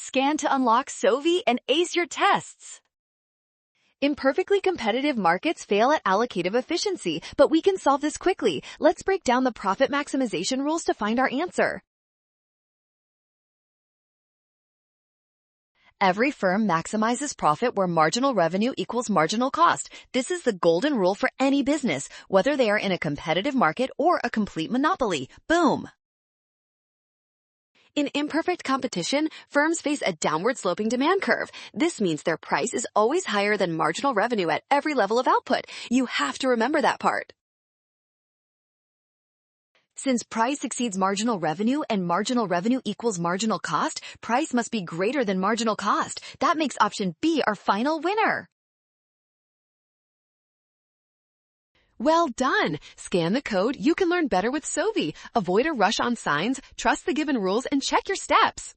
Scan to unlock Sovi and ace your tests. Imperfectly competitive markets fail at allocative efficiency, but we can solve this quickly. Let's break down the profit maximization rules to find our answer. Every firm maximizes profit where marginal revenue equals marginal cost. This is the golden rule for any business, whether they are in a competitive market or a complete monopoly. Boom! In imperfect competition, firms face a downward-sloping demand curve. This means their price is always higher than marginal revenue at every level of output. You have to remember that part. Since price exceeds marginal revenue and marginal revenue equals marginal cost, price must be greater than marginal cost. That makes option B our final winner. Well done! Scan the code. You can learn better with Sovi. Avoid a rush on signs, trust the given rules, and check your steps.